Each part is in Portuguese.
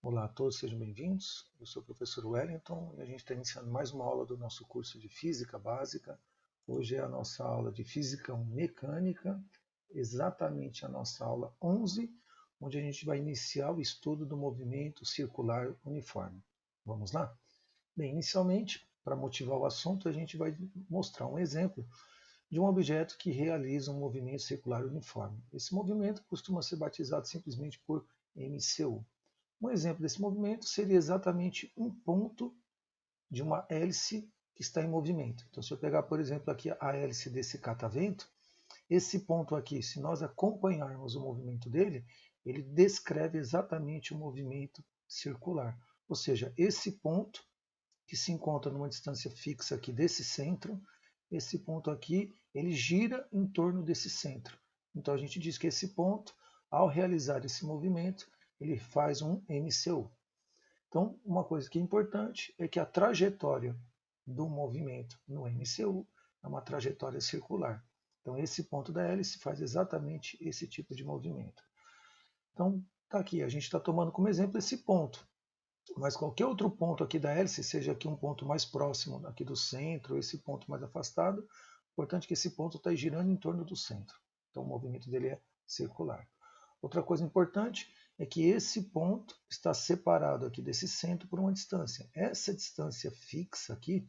Olá a todos, sejam bem-vindos. Eu sou o professor Wellington e a gente está iniciando mais uma aula do nosso curso de Física Básica. Hoje é a nossa aula de Física Mecânica, exatamente a nossa aula 11, onde a gente vai iniciar o estudo do movimento circular uniforme. Vamos lá? Bem, inicialmente, para motivar o assunto, a gente vai mostrar um exemplo de um objeto que realiza um movimento circular uniforme. Esse movimento costuma ser batizado simplesmente por MCU. Um exemplo desse movimento seria exatamente um ponto de uma hélice que está em movimento. Então, se eu pegar, por exemplo, aqui a hélice desse catavento, esse ponto aqui, se nós acompanharmos o movimento dele, ele descreve exatamente o movimento circular. Ou seja, esse ponto que se encontra numa distância fixa aqui desse centro, esse ponto aqui, ele gira em torno desse centro. Então a gente diz que esse ponto, ao realizar esse movimento, ele faz um MCU. Então, uma coisa que é importante é que a trajetória do movimento no MCU é uma trajetória circular. Então, esse ponto da hélice faz exatamente esse tipo de movimento. Então, está aqui, a gente está tomando como exemplo esse ponto. Mas qualquer outro ponto aqui da hélice, seja aqui um ponto mais próximo aqui do centro, ou esse ponto mais afastado, importante que esse ponto está girando em torno do centro. Então o movimento dele é circular. Outra coisa importante é que esse ponto está separado aqui desse centro por uma distância. Essa distância fixa aqui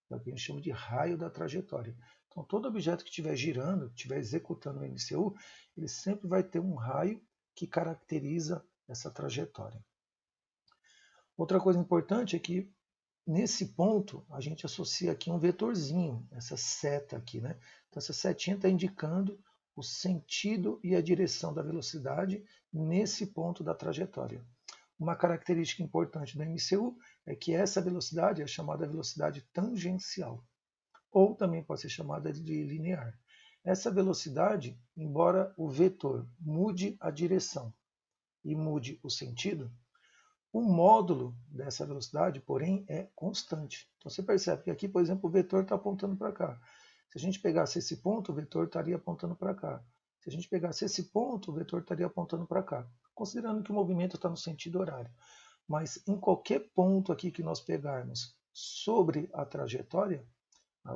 é o que a gente chama de raio da trajetória. Então todo objeto que estiver girando, que estiver executando o MCU, ele sempre vai ter um raio que caracteriza essa trajetória. Outra coisa importante é que nesse ponto a gente associa aqui um vetorzinho, essa seta aqui, né? Então essa setinha está indicando o sentido e a direção da velocidade nesse ponto da trajetória. Uma característica importante do MCU é que essa velocidade é chamada velocidade tangencial, ou também pode ser chamada de linear. Essa velocidade, embora o vetor mude a direção e mude o sentido, o módulo dessa velocidade, porém, é constante. Então você percebe que aqui, por exemplo, o vetor está apontando para cá. Se a gente pegasse esse ponto, o vetor estaria apontando para cá. Se a gente pegasse esse ponto, o vetor estaria apontando para cá, considerando que o movimento está no sentido horário. Mas em qualquer ponto aqui que nós pegarmos sobre a trajetória,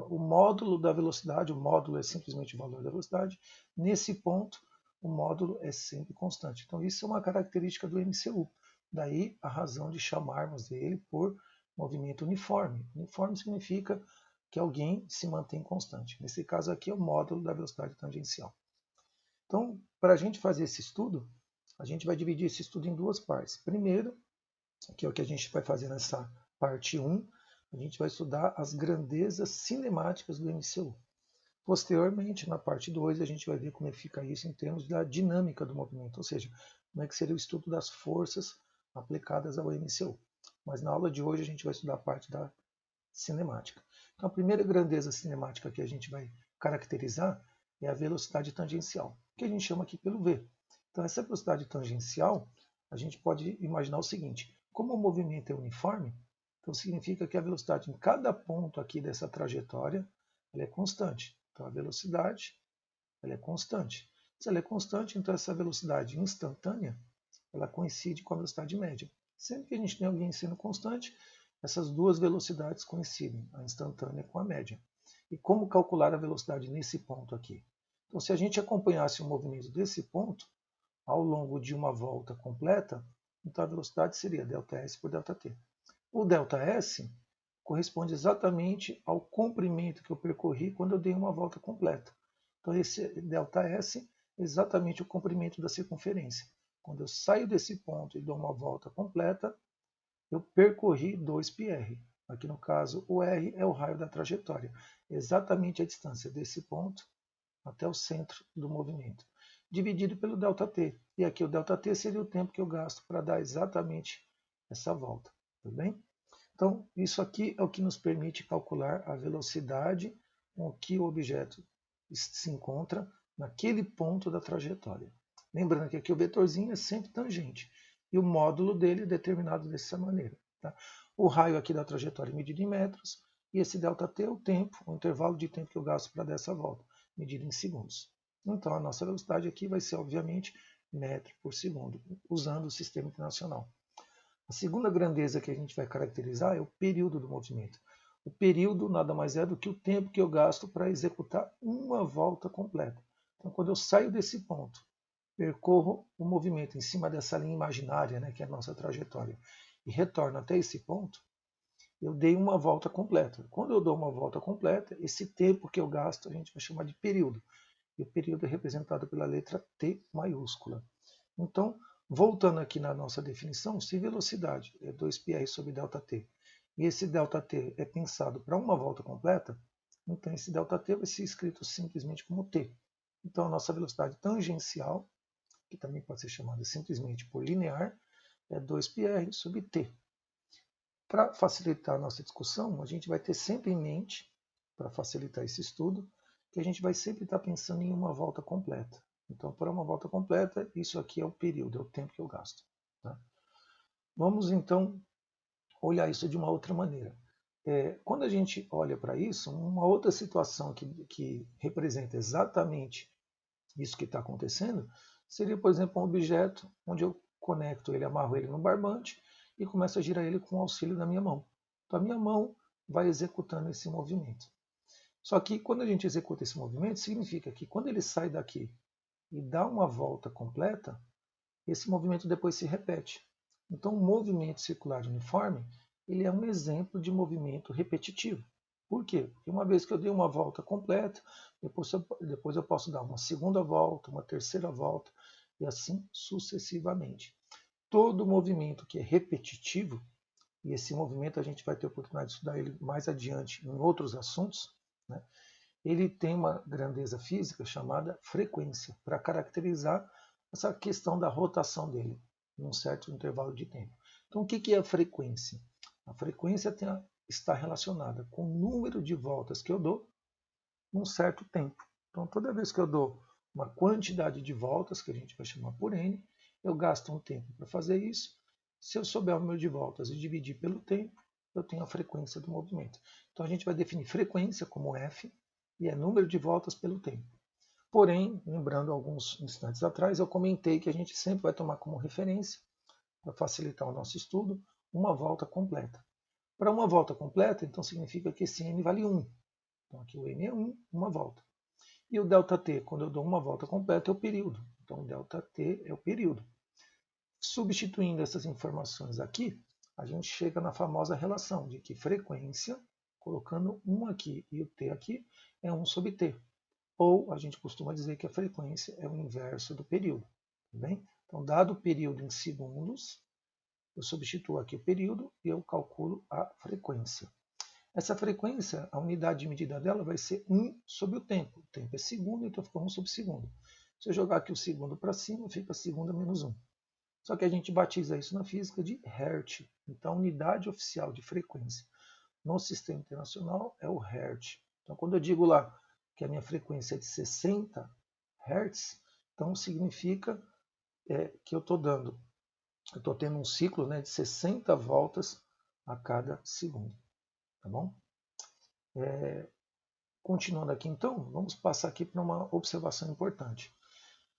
o módulo da velocidade, o módulo é simplesmente o valor da velocidade, nesse ponto o módulo é sempre constante. Então isso é uma característica do MCU. Daí a razão de chamarmos ele por movimento uniforme. Uniforme significa que alguém se mantém constante. Nesse caso aqui é o módulo da velocidade tangencial. Então, para a gente fazer esse estudo, a gente vai dividir esse estudo em duas partes. Primeiro, que é o que a gente vai fazer nessa parte 1, a gente vai estudar as grandezas cinemáticas do MCU. Posteriormente, na parte 2, a gente vai ver como é que fica isso em termos da dinâmica do movimento, ou seja, como é que seria o estudo das forças aplicadas ao MCU. Mas na aula de hoje a gente vai estudar a parte da cinemática. Então, a primeira grandeza cinemática que a gente vai caracterizar é a velocidade tangencial, que a gente chama aqui pelo v. Então, essa velocidade tangencial, a gente pode imaginar o seguinte: como o movimento é uniforme, então significa que a velocidade em cada ponto aqui dessa trajetória ela é constante. Então, a velocidade ela é constante. Se ela é constante, então essa velocidade instantânea ela coincide com a velocidade média. Sempre que a gente tem alguém sendo constante, essas duas velocidades coincidem, a instantânea com a média. E como calcular a velocidade nesse ponto aqui? Então, se a gente acompanhasse o movimento desse ponto ao longo de uma volta completa, então a velocidade seria ΔS por ΔT. O ΔS corresponde exatamente ao comprimento que eu percorri quando eu dei uma volta completa. Então, esse ΔS é exatamente o comprimento da circunferência. Quando eu saio desse ponto e dou uma volta completa, eu percorri 2πr. Aqui no caso, o r é o raio da trajetória, exatamente a distância desse ponto até o centro do movimento, dividido pelo ΔT. E aqui o ΔT seria o tempo que eu gasto para dar exatamente essa volta. Tudo bem? Então, isso aqui é o que nos permite calcular a velocidade com que o objeto se encontra naquele ponto da trajetória. Lembrando que aqui o vetorzinho é sempre tangente e o módulo dele é determinado dessa maneira. Tá? O raio aqui da trajetória é medido em metros e esse ΔT é o tempo, o intervalo de tempo que eu gasto para dar essa volta, medido em segundos. Então, a nossa velocidade aqui vai ser, obviamente, metro por segundo, usando o sistema internacional. A segunda grandeza que a gente vai caracterizar é o período do movimento. O período nada mais é do que o tempo que eu gasto para executar uma volta completa. Então, quando eu saio desse ponto, percorro o movimento em cima dessa linha imaginária, né, que é a nossa trajetória, e retorno até esse ponto, eu dei uma volta completa. Quando eu dou uma volta completa, esse tempo que eu gasto a gente vai chamar de período. E o período é representado pela letra T maiúscula. Então, voltando aqui na nossa definição, se velocidade é 2πr sobre ΔT, e esse ΔT é pensado para uma volta completa, então esse ΔT vai ser escrito simplesmente como T. Então, a nossa velocidade tangencial, que também pode ser chamada simplesmente por linear, é 2πr sobre T. Para facilitar a nossa discussão, a gente vai ter sempre em mente, para facilitar esse estudo, que a gente vai sempre estar pensando em uma volta completa. Então, para uma volta completa, isso aqui é o período, é o tempo que eu gasto. Tá? Vamos, então, olhar isso de uma outra maneira. Quando a gente olha para isso, uma outra situação que representa exatamente isso que está acontecendo seria, por exemplo, um objeto onde eu conecto ele, amarro ele no barbante e começo a girar ele com o auxílio da minha mão. Então, a minha mão vai executando esse movimento. Só que quando a gente executa esse movimento, significa que quando ele sai daqui e dá uma volta completa, esse movimento depois se repete. Então, o movimento circular uniforme, ele é um exemplo de movimento repetitivo. Por quê? Porque uma vez que eu dei uma volta completa, depois eu posso dar uma segunda volta, uma terceira volta, e assim sucessivamente. Todo movimento que é repetitivo, e esse movimento a gente vai ter oportunidade de estudar ele mais adiante em outros assuntos, né? Ele tem uma grandeza física chamada frequência, para caracterizar essa questão da rotação dele em um certo intervalo de tempo. Então, o que é a frequência? A frequência está relacionada com o número de voltas que eu dou num certo tempo. Então, toda vez que eu dou uma quantidade de voltas, que a gente vai chamar por n, eu gasto um tempo para fazer isso. Se eu souber o número de voltas e dividir pelo tempo, eu tenho a frequência do movimento. Então, a gente vai definir frequência como f, e é número de voltas pelo tempo. Porém, lembrando alguns instantes atrás, eu comentei que a gente sempre vai tomar como referência, para facilitar o nosso estudo, uma volta completa. Para uma volta completa, então significa que esse n vale 1. Então aqui o n é 1, uma volta. E o ΔT, quando eu dou uma volta completa, é o período. Então o ΔT é o período. Substituindo essas informações aqui, a gente chega na famosa relação de que frequência, colocando 1 aqui e o t aqui, é 1 sobre t. Ou a gente costuma dizer que a frequência é o inverso do período. Tá bem? Então, dado o período em segundos, eu substituo aqui o período e eu calculo a frequência. Essa frequência, a unidade de medida dela vai ser 1 sobre o tempo. O tempo é segundo, então fica 1 sobre segundo. Se eu jogar aqui o segundo para cima, fica segundo menos 1. Só que a gente batiza isso na física de Hertz. Então, a unidade oficial de frequência no sistema internacional é o Hertz. Então, quando eu digo lá que a minha frequência é de 60 Hz, então significa que eu estou tendo um ciclo, né, de 60 voltas a cada segundo. Tá bom? Continuando aqui então, vamos passar aqui para uma observação importante.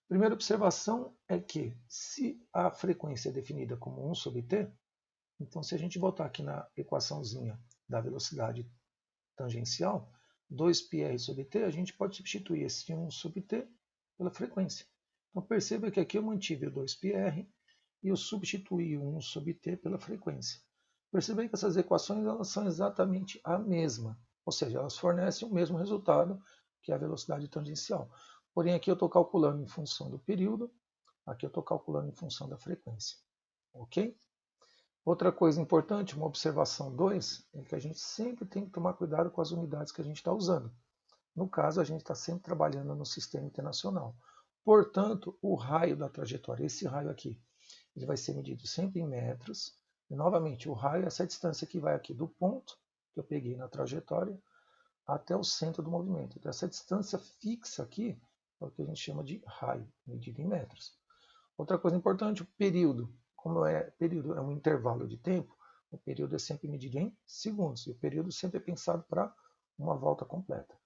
Primeira observação é que se a frequência é definida como 1 sobre t, então se a gente voltar aqui na equaçãozinha da velocidade tangencial, 2πr sobre t, a gente pode substituir esse 1 sobre t pela frequência. Então perceba que aqui eu mantive o 2πr e eu substituí o 1 sobre t pela frequência. Perceba que essas equações elas são exatamente a mesma, ou seja, elas fornecem o mesmo resultado que a velocidade tangencial. Porém, aqui eu estou calculando em função do período, aqui eu estou calculando em função da frequência. Ok? Outra coisa importante, uma observação 2, é que a gente sempre tem que tomar cuidado com as unidades que a gente está usando. No caso, a gente está sempre trabalhando no sistema internacional. Portanto, o raio da trajetória, esse raio aqui, ele vai ser medido sempre em metros. E, novamente, o raio é essa distância que vai aqui do ponto que eu peguei na trajetória até o centro do movimento. Então, essa distância fixa aqui é o que a gente chama de raio, medido em metros. Outra coisa importante, o período. Como período é um intervalo de tempo, o período é sempre medido em segundos. E o período sempre é pensado para uma volta completa.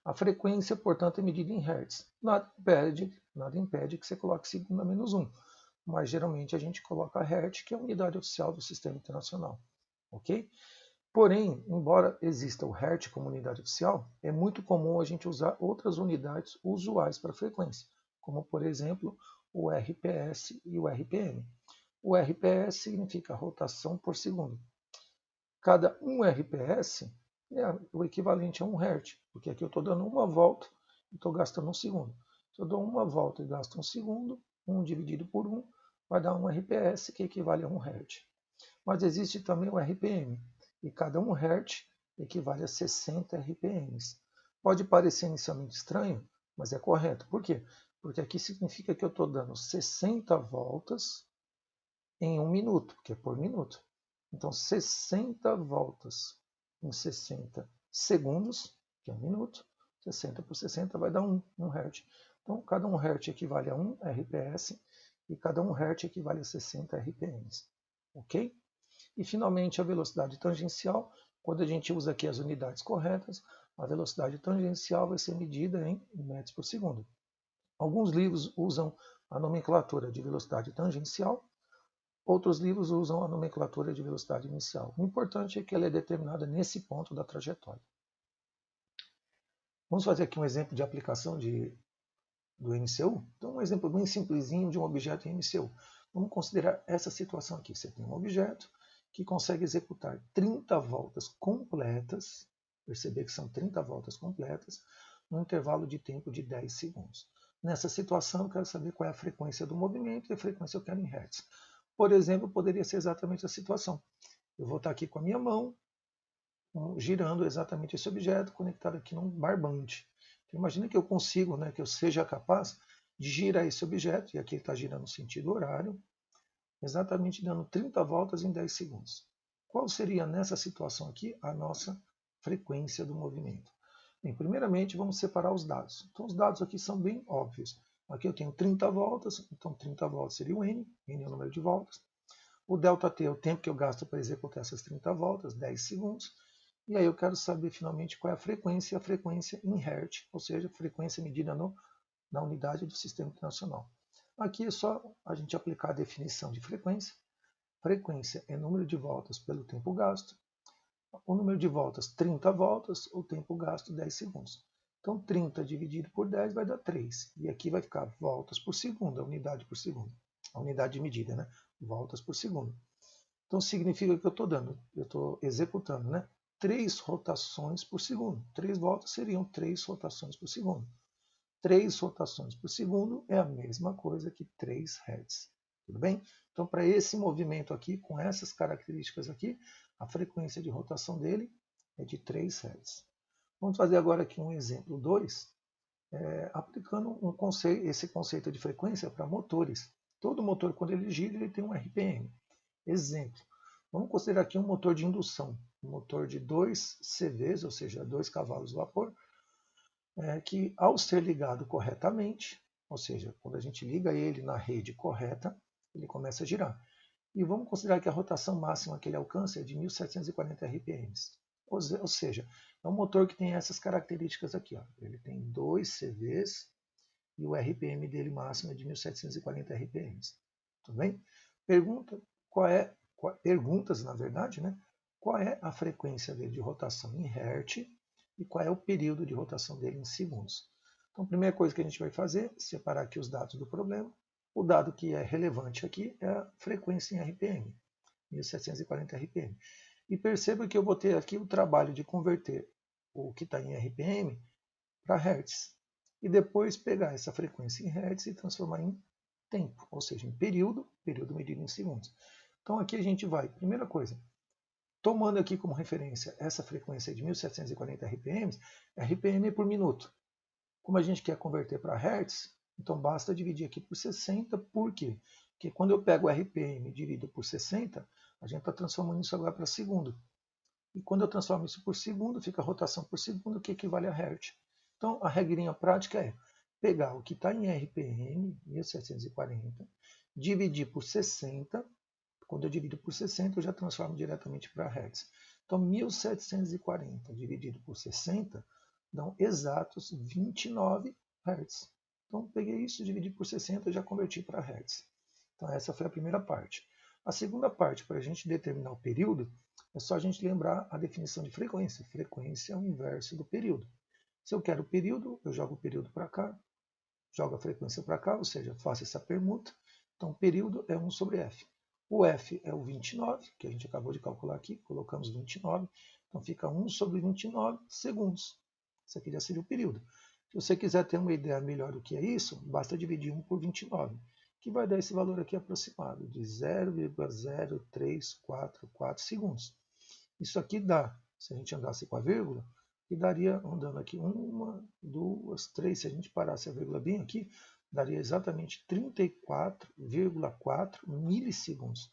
A frequência, portanto, é medida em hertz. Nada impede que você coloque segundo a menos 1. mas geralmente a gente coloca Hertz, que é a unidade oficial do Sistema Internacional. Ok? Porém, embora exista o Hertz como unidade oficial, é muito comum a gente usar outras unidades usuais para frequência, como, por exemplo, o RPS e o RPM. O RPS significa rotação por segundo. Cada 1 RPS é o equivalente a 1 Hz, porque aqui eu estou dando uma volta e estou gastando 1 segundo. Se eu dou uma volta e gasto 1 segundo, 1 dividido por 1 vai dar 1 RPS, que equivale a 1 Hz. Mas existe também o RPM, e cada 1 Hz equivale a 60 RPMs. Pode parecer inicialmente estranho, mas é correto. Por quê? Porque aqui significa que eu estou dando 60 voltas em 1 minuto, que é por minuto. Então, 60 voltas em 60 segundos, que é 1 minuto, 60 por 60 vai dar 1 Hz. Então, cada 1 Hz equivale a 1 RPS e cada 1 Hz equivale a 60 RPMs. Ok? E, finalmente, a velocidade tangencial. Quando a gente usa aqui as unidades corretas, a velocidade tangencial vai ser medida em metros por segundo. Alguns livros usam a nomenclatura de velocidade tangencial, outros livros usam a nomenclatura de velocidade inicial. O importante é que ela é determinada nesse ponto da trajetória. Vamos fazer aqui um exemplo de aplicação do MCU? Então, um exemplo bem simplesinho de um objeto em MCU. Vamos considerar essa situação aqui. Você tem um objeto que consegue executar 30 voltas completas, perceber que são 30 voltas completas, num intervalo de tempo de 10 segundos. Nessa situação, eu quero saber qual é a frequência do movimento e a frequência eu quero em Hertz. Por exemplo, poderia ser exatamente a situação. Eu vou estar aqui com a minha mão, girando exatamente esse objeto, conectado aqui num barbante. Então, imagina que eu consigo, que eu seja capaz de girar esse objeto, e aqui ele está girando no sentido horário, exatamente dando 30 voltas em 10 segundos. Qual seria, nessa situação aqui, a nossa frequência do movimento? Bem, primeiramente, vamos separar os dados. Então, os dados aqui são bem óbvios. Aqui eu tenho 30 voltas, então 30 voltas seria o N é o número de voltas. O ΔT é o tempo que eu gasto para executar essas 30 voltas, 10 segundos. E aí eu quero saber finalmente qual é a frequência em Hertz, ou seja, a frequência medida na unidade do Sistema Internacional. Aqui é só a gente aplicar a definição de frequência. Frequência é número de voltas pelo tempo gasto. O número de voltas, 30 voltas, o tempo gasto, 10 segundos. Então, 30 dividido por 10 vai dar 3. E aqui vai ficar voltas por segundo, a unidade por segundo. A unidade de medida, né? Voltas por segundo. Então, significa que eu estou executando, 3 rotações por segundo. 3 voltas seriam 3 rotações por segundo. 3 rotações por segundo é a mesma coisa que 3 Hz. Tudo bem? Então, para esse movimento aqui, com essas características aqui, a frequência de rotação dele é de 3 Hz. Vamos fazer agora aqui um exemplo 2, aplicando esse conceito de frequência para motores. Todo motor, quando ele gira, ele tem um RPM. Exemplo, vamos considerar aqui um motor de indução, um motor de 2 CVs, ou seja, 2 cavalos de vapor, que ao ser ligado corretamente, ou seja, quando a gente liga ele na rede correta, ele começa a girar. E vamos considerar que a rotação máxima que ele alcança é de 1.740 RPMs. Ou seja, é um motor que tem essas características aqui. Ó. Ele tem 2 CVs e o RPM dele máximo é de 1.740 RPMs. Tudo bem? Perguntas, na verdade, qual é a frequência dele de rotação em Hertz e qual é o período de rotação dele em segundos. Então, a primeira coisa que a gente vai fazer é separar aqui os dados do problema. O dado que é relevante aqui é a frequência em RPM, 1740 RPM. E perceba que eu vou ter aqui o trabalho de converter o que está em RPM para Hertz. E depois pegar essa frequência em Hertz e transformar em tempo, ou seja, em período medido em segundos. Então aqui a gente vai, primeira coisa, tomando aqui como referência essa frequência de 1740 RPMs, RPM por minuto. Como a gente quer converter para Hertz, então basta dividir aqui por 60, por quê? Porque quando eu pego o RPM e divido por 60, a gente está transformando isso agora para segundo. E quando eu transformo isso por segundo, fica a rotação por segundo, que equivale a Hertz. Então a regrinha prática é pegar o que está em RPM, 1740, dividir por 60. Quando eu divido por 60, eu já transformo diretamente para Hertz. Então, 1740 dividido por 60 dão exatos 29 Hz. Então, peguei isso, dividi por 60 e já converti para Hertz. Então essa foi a primeira parte. A segunda parte, para a gente determinar o período, é só a gente lembrar a definição de frequência. Frequência é o inverso do período. Se eu quero o período, eu jogo o período para cá, jogo a frequência para cá, ou seja, faço essa permuta. Então o período é 1 sobre f. O f é o 29, que a gente acabou de calcular aqui, colocamos 29. Então fica 1 sobre 29 segundos. Isso aqui já seria o período. Se você quiser ter uma ideia melhor do que é isso, basta dividir 1 por 29, que vai dar esse valor aqui aproximado, de 0,0344 segundos. Isso aqui dá, se a gente andasse com a vírgula, que daria, andando aqui, 1, 2, 3, se a gente parasse a vírgula bem aqui, daria exatamente 34,4 milissegundos.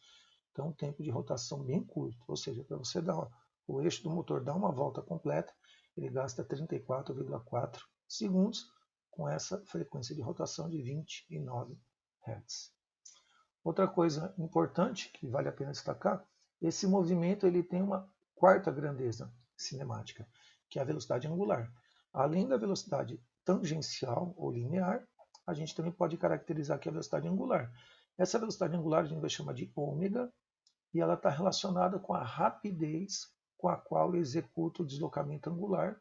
Então, um tempo de rotação bem curto, ou seja, para você dar o eixo do motor dar uma volta completa, ele gasta 34,4 segundos com essa frequência de rotação de 29 Hz. Outra coisa importante que vale a pena destacar, esse movimento ele tem uma quarta grandeza cinemática, que é a velocidade angular. Além da velocidade tangencial ou linear, a gente também pode caracterizar aqui a velocidade angular. Essa velocidade angular a gente vai chamar de ômega, e ela está relacionada com a rapidez com a qual eu executo o deslocamento angular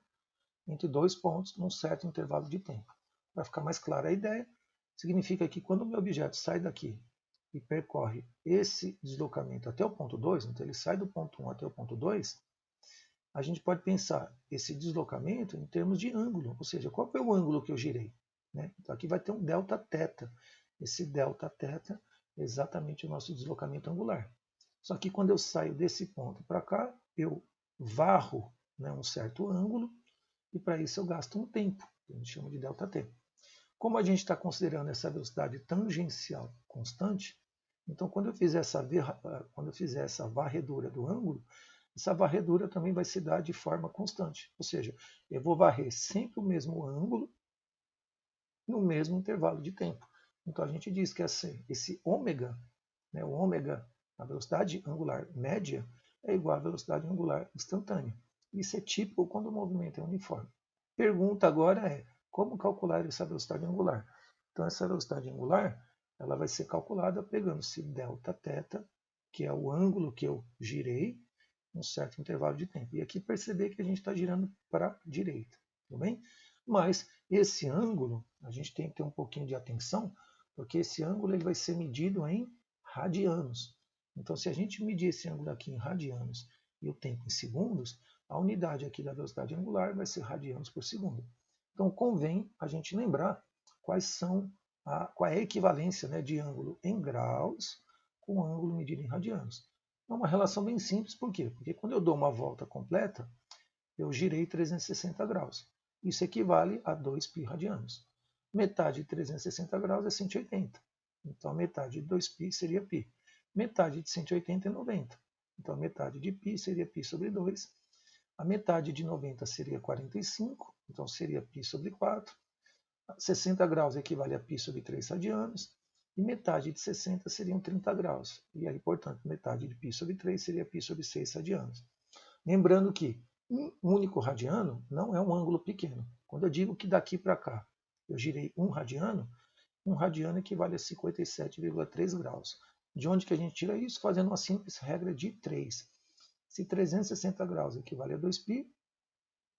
entre dois pontos num certo intervalo de tempo. Para ficar mais clara a ideia, significa que quando o meu objeto sai daqui e percorre esse deslocamento até o ponto 2, então ele sai do ponto 1 até o ponto 2, a gente pode pensar esse deslocamento em termos de ângulo, ou seja, qual foi o ângulo que eu girei? Né? Então aqui vai ter um delta θ. Esse delta θ é exatamente o nosso deslocamento angular. Só que quando eu saio desse ponto para cá, eu varro, né, um certo ângulo, e para isso eu gasto um tempo, que a gente chama de ΔT. Como a gente está considerando essa velocidade tangencial constante, então quando eu fizer essa varredura do ângulo, essa varredura também vai se dar de forma constante. Ou seja, eu vou varrer sempre o mesmo ângulo no mesmo intervalo de tempo. Então a gente diz que esse ômega, né, o ômega, a velocidade angular média, é igual à velocidade angular instantânea. Isso é típico quando o movimento é uniforme. Pergunta agora é, como calcular essa velocidade angular? Então essa velocidade angular ela vai ser calculada pegando-se Δθ, que é o ângulo que eu girei, um certo intervalo de tempo. E aqui perceber que a gente está girando para a direita, tudo bem? Mas esse ângulo, a gente tem que ter um pouquinho de atenção, porque esse ângulo ele vai ser medido em radianos. Então, se a gente medir esse ângulo aqui em radianos e o tempo em segundos, a unidade aqui da velocidade angular vai ser radianos por segundo. Então, convém a gente lembrar qual é a equivalência, né, de ângulo em graus com ângulo medido em radianos. É uma relação bem simples, por quê? Porque quando eu dou uma volta completa, eu girei 360 graus. Isso equivale a 2π radianos. Metade de 360 graus é 180. Então, a metade de 2π seria π. Metade de 180 é 90. Então, a metade de π seria π sobre 2. A metade de 90 seria 45. Então, seria π sobre 4. 60 graus equivale a π sobre 3 radianos. E metade de 60 seriam 30 graus. E aí, portanto, metade de π sobre 3 seria π sobre 6 radianos. Lembrando que um único radiano não é um ângulo pequeno. Quando eu digo que daqui para cá eu girei um radiano equivale a 57,3 graus. De onde que a gente tira isso? Fazendo uma simples regra de 3. Se 360 graus equivale a 2π,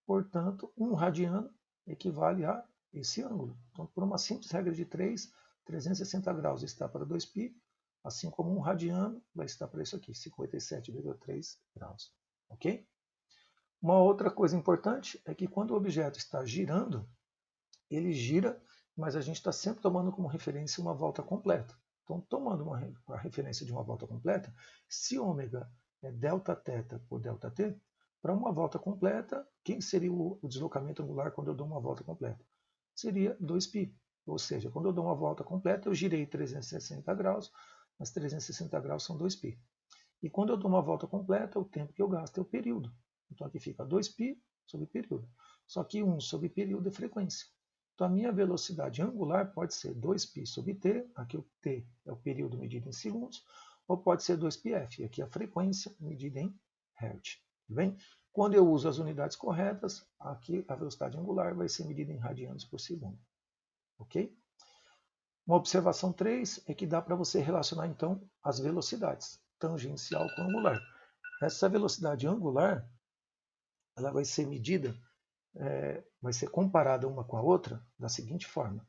portanto, um radiano equivale a esse ângulo. Então, por uma simples regra de 3, 360 graus está para 2π, assim como um radiano vai estar para isso aqui, 57,3 graus. Ok? Uma outra coisa importante é que quando o objeto está girando, ele gira, mas a gente está sempre tomando como referência uma volta completa. Então, tomando a referência de uma volta completa, se ômega é Δθ por ΔT, para uma volta completa, quem seria o deslocamento angular quando eu dou uma volta completa? Seria 2π. Ou seja, quando eu dou uma volta completa, eu girei 360 graus, mas 360 graus são 2π. E quando eu dou uma volta completa, o tempo que eu gasto é o período. Então aqui fica 2π sobre período. Só que 1 sobre período é frequência. Então a minha velocidade angular pode ser 2π sobre t, aqui o t é o período medido em segundos, ou pode ser 2πf, aqui a frequência medida em Hz. Tudo bem? Quando eu uso as unidades corretas, aqui a velocidade angular vai ser medida em radianos por segundo. Ok? Uma observação 3 é que dá para você relacionar então as velocidades, tangencial com angular. Essa velocidade angular ela vai ser medida, vai ser comparada uma com a outra da seguinte forma.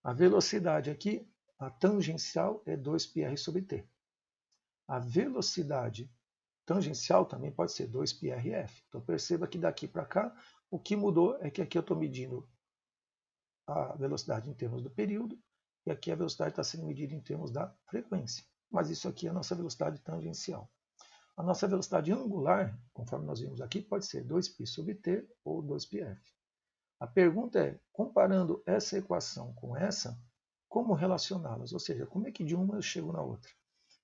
A velocidade aqui, a tangencial é 2πr sobre t. A velocidade tangencial também pode ser 2πrf. Então perceba que daqui para cá, o que mudou é que aqui eu estou medindo a velocidade em termos do período, e aqui a velocidade está sendo medida em termos da frequência. Mas isso aqui é a nossa velocidade tangencial. A nossa velocidade angular, conforme nós vimos aqui, pode ser 2π sobre t ou 2πf. A pergunta é, comparando essa equação com essa, como relacioná-las? Ou seja, como é que de uma eu chego na outra?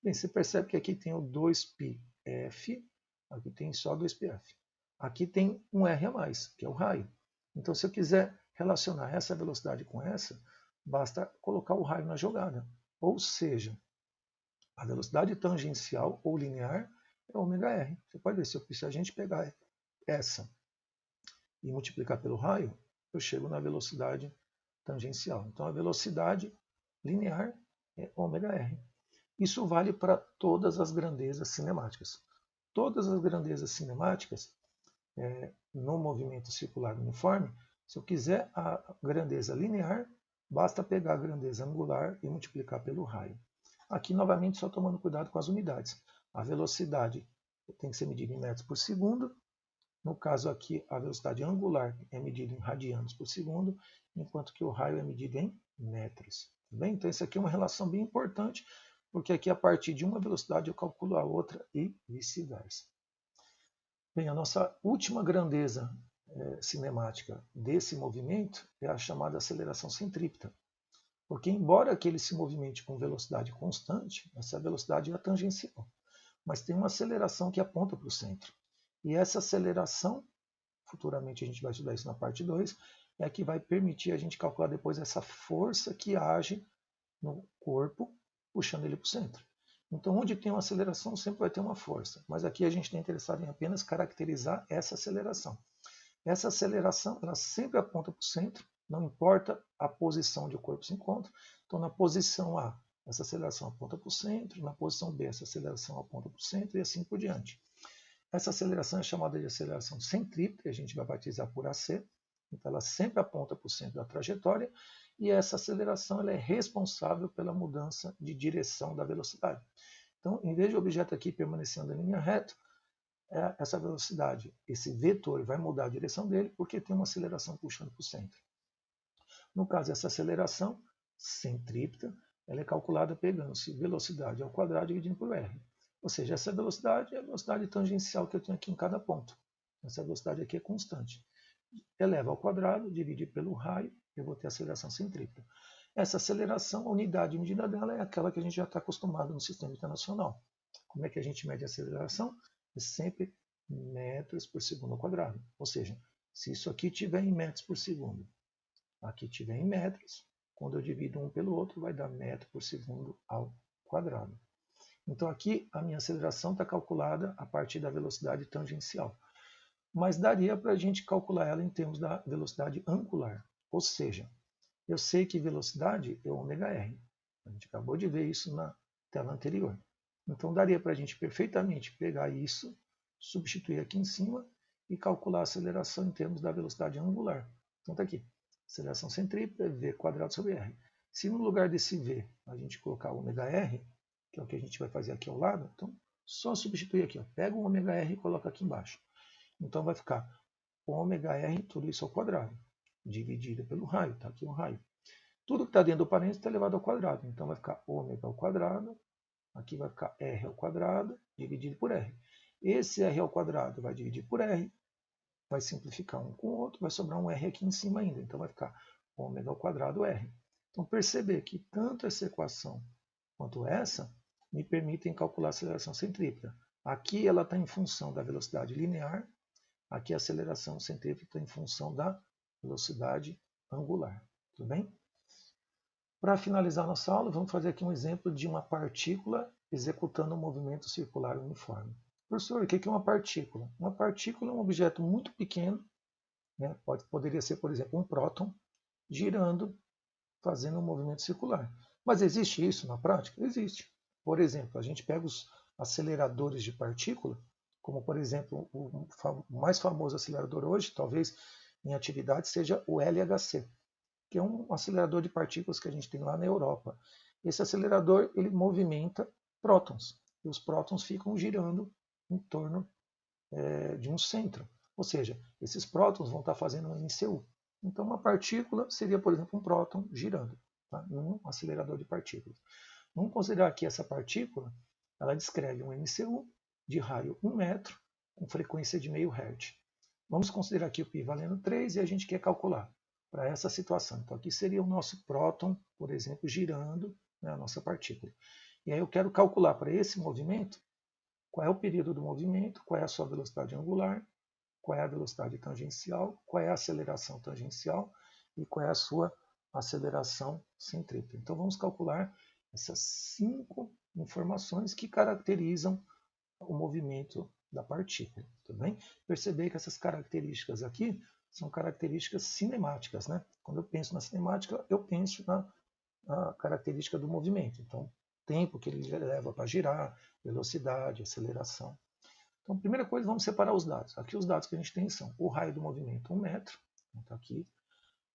Bem, você percebe que aqui tem o 2πf, aqui tem só 2πf. Aqui tem um r a mais, que é o raio. Então, se eu quiser relacionar essa velocidade com essa, basta colocar o raio na jogada. Ou seja, a velocidade tangencial ou linear é ômega-r. Você pode ver, se a gente pegar essa e multiplicar pelo raio, eu chego na velocidade tangencial. Então, a velocidade linear é ômega-r. Isso vale para todas as grandezas cinemáticas. Todas as grandezas cinemáticas, no movimento circular uniforme, se eu quiser a grandeza linear, basta pegar a grandeza angular e multiplicar pelo raio. Aqui, novamente, só tomando cuidado com as unidades. A velocidade tem que ser medida em metros por segundo. No caso aqui, a velocidade angular é medida em radianos por segundo, enquanto que o raio é medido em metros. Bem? Então, isso aqui é uma relação bem importante, porque aqui, a partir de uma velocidade, eu calculo a outra e vice-versa. Bem, a nossa última grandeza cinemática desse movimento é a chamada aceleração centrípeta. Porque, embora que ele se movimente com velocidade constante, essa velocidade é a tangencial. Mas tem uma aceleração que aponta para o centro. E essa aceleração, futuramente a gente vai estudar isso na parte 2, é a que vai permitir a gente calcular depois essa força que age no corpo, puxando ele para o centro. Então, onde tem uma aceleração, sempre vai ter uma força. Mas aqui a gente está interessado em apenas caracterizar essa aceleração. Essa aceleração, ela sempre aponta para o centro, não importa a posição onde o corpo se encontra. Então, na posição A, essa aceleração aponta para o centro, na posição B, essa aceleração aponta para o centro e assim por diante. Essa aceleração é chamada de aceleração centrípeta, a gente vai batizar por AC, então ela sempre aponta para o centro da trajetória, e essa aceleração ela é responsável pela mudança de direção da velocidade. Então, em vez de o objeto aqui permanecendo em linha reta, essa velocidade, esse vetor vai mudar a direção dele porque tem uma aceleração puxando para o centro. No caso, essa aceleração centrípeta, ela é calculada pegando-se velocidade ao quadrado dividido por r. Ou seja, essa velocidade é a velocidade tangencial que eu tenho aqui em cada ponto. Essa velocidade aqui é constante. Eleva ao quadrado, dividir pelo raio, eu vou ter a aceleração centrípeta. Essa aceleração, a unidade de medida dela é aquela que a gente já está acostumado no sistema internacional. Como é que a gente mede a aceleração? É sempre metros por segundo ao quadrado. Ou seja, se isso aqui tiver em metros por segundo, aqui tiver em metros, quando eu divido um pelo outro, vai dar metro por segundo ao quadrado. Então aqui a minha aceleração está calculada a partir da velocidade tangencial. Mas daria para a gente calcular ela em termos da velocidade angular. Ou seja, eu sei que velocidade é ômega-r. A gente acabou de ver isso na tela anterior. Então daria para a gente perfeitamente pegar isso, substituir aqui em cima e calcular a aceleração em termos da velocidade angular. Então está aqui. Aceleração centrípeta é v quadrado sobre r. Se no lugar desse v a gente colocar ômega-r, que é o que a gente vai fazer aqui ao lado, então só substituir aqui. Ó. Pega o ômega-r e coloca aqui embaixo. Então vai ficar ômega-r, tudo isso ao quadrado, dividido pelo raio. Está aqui o raio. Tudo que está dentro do parênteses está elevado ao quadrado. Então vai ficar ômega ao quadrado, aqui vai ficar r ao quadrado, dividido por r. Esse r ao quadrado vai dividir por r, vai simplificar um com o outro, vai sobrar um r aqui em cima ainda. Então vai ficar ômega ao quadrado r. Então perceber que tanto essa equação quanto essa me permitem calcular a aceleração centrípeta. Aqui ela está em função da velocidade linear, aqui a aceleração centrípeta está em função da velocidade angular. Tudo bem? Para finalizar nossa aula, vamos fazer aqui um exemplo de uma partícula executando um movimento circular uniforme. Professor, o que é uma partícula? Uma partícula é um objeto muito pequeno, né? Poderia ser, por exemplo, um próton, girando fazendo um movimento circular. Mas existe isso na prática? Existe. Por exemplo, a gente pega os aceleradores de partícula, como por exemplo o mais famoso acelerador hoje, talvez em atividade, seja o LHC, que é um acelerador de partículas que a gente tem lá na Europa. Esse acelerador ele movimenta prótons, e os prótons ficam girando em torno de um centro. Ou seja, esses prótons vão estar fazendo um MCU. Então, uma partícula seria, por exemplo, um próton girando, tá? Num acelerador de partículas. Vamos considerar que essa partícula ela descreve um MCU de raio 1 metro, com frequência de meio Hz. Vamos considerar aqui o π valendo 3 e a gente quer calcular para essa situação. Então, aqui seria o nosso próton, por exemplo, girando, né, a nossa partícula. E aí eu quero calcular para esse movimento qual é o período do movimento, qual é a sua velocidade angular, qual é a velocidade tangencial, qual é a aceleração tangencial e qual é a sua aceleração centrípeta. Então vamos calcular essas 5 informações que caracterizam o movimento da partícula. Tudo bem? Perceber que essas características aqui são características cinemáticas, né? Quando eu penso na cinemática, eu penso na característica do movimento. Então, tempo que ele leva para girar, velocidade, aceleração. Então, primeira coisa, vamos separar os dados. Aqui os dados que a gente tem são o raio do movimento, 1 metro, está aqui,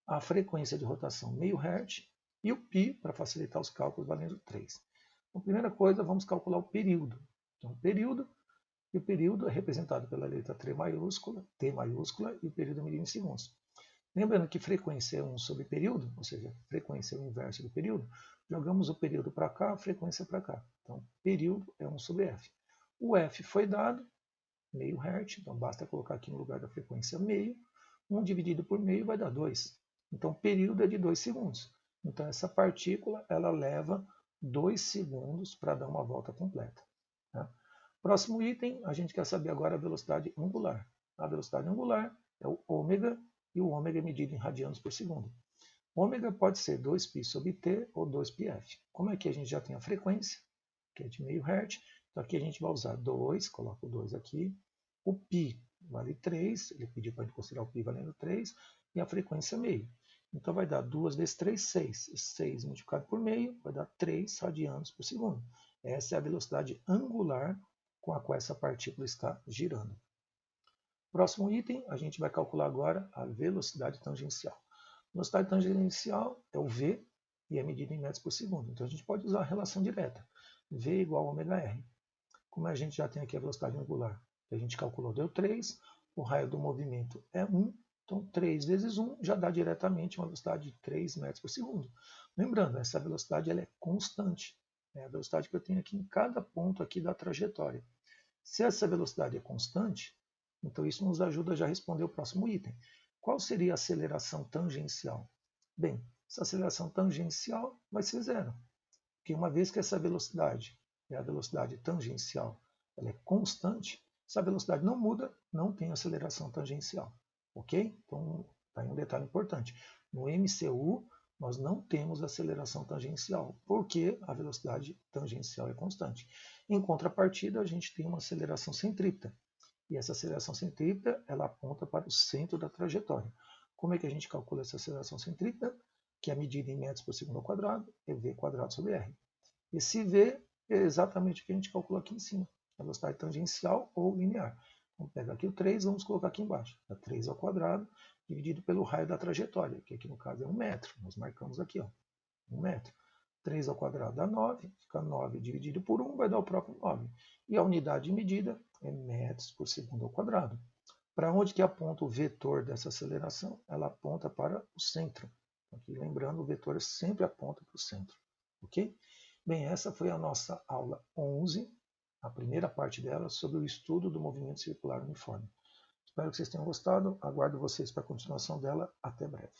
a frequência de rotação, meio Hz, e o π, para facilitar os cálculos, valendo 3. Então, primeira coisa, vamos calcular o período. Então, o período é representado pela letra T maiúscula, e o período é medido em segundos. Lembrando que frequência é 1 sobre período, ou seja, frequência é o inverso do período, jogamos o período para cá, a frequência para cá. Então, período é 1 sobre f. O f foi dado, meio Hz, então basta colocar aqui no lugar da frequência meio, 1 dividido por meio vai dar 2. Então, período é de 2 segundos. Então, essa partícula ela leva 2 segundos para dar uma volta completa. Tá? Próximo item, a gente quer saber agora a velocidade angular. A velocidade angular é o ômega, e o ômega é medido em radianos por segundo. Ômega pode ser 2π sobre t ou 2πf. Como aqui a gente já tem a frequência, que é de meio Hz, então aqui a gente vai usar 2, coloco o 2 aqui. O π vale 3, ele pediu para a gente considerar o π valendo 3, e a frequência meio. Então vai dar 2 vezes 3, 6. 6 multiplicado por meio vai dar 3 radianos por segundo. Essa é a velocidade angular com a qual essa partícula está girando. Próximo item, a gente vai calcular agora a velocidade tangencial. Velocidade tangencial é o v e é medida em metros por segundo. Então a gente pode usar a relação direta. V igual a ômega-r. Como a gente já tem aqui a velocidade angular, que a gente calculou, deu 3, o raio do movimento é 1, então 3 vezes 1 já dá diretamente uma velocidade de 3 metros por segundo. Lembrando, essa velocidade ela é constante. É a velocidade que eu tenho aqui em cada ponto aqui da trajetória. Se essa velocidade é constante, então isso nos ajuda já a responder o próximo item. Qual seria a aceleração tangencial? Bem, essa aceleração tangencial vai ser zero, porque uma vez que essa velocidade é a velocidade tangencial, ela é constante, se a velocidade não muda, não tem aceleração tangencial. Ok? Então, está aí um detalhe importante. No MCU, nós não temos aceleração tangencial, porque a velocidade tangencial é constante. Em contrapartida, a gente tem uma aceleração centrípeta. E essa aceleração centrípeta, ela aponta para o centro da trajetória. Como é que a gente calcula essa aceleração centrípeta? Que é medida em metros por segundo ao quadrado, é v quadrado sobre r. Esse v é exatamente o que a gente calcula aqui em cima, a velocidade tangencial ou linear. Vamos pegar aqui o 3, vamos colocar aqui embaixo. É 3 ao quadrado, dividido pelo raio da trajetória, que aqui no caso é 1 metro. Nós marcamos aqui, ó, 1 metro. 3 ao quadrado dá 9, fica 9 dividido por 1 vai dar o próprio 9. E a unidade de medida é metros por segundo ao quadrado. Para onde que aponta o vetor dessa aceleração? Ela aponta para o centro. Aqui, lembrando, o vetor sempre aponta para o centro. Ok? Bem, essa foi a nossa aula 11, a primeira parte dela, sobre o estudo do movimento circular uniforme. Espero que vocês tenham gostado. Aguardo vocês para a continuação dela. Até breve.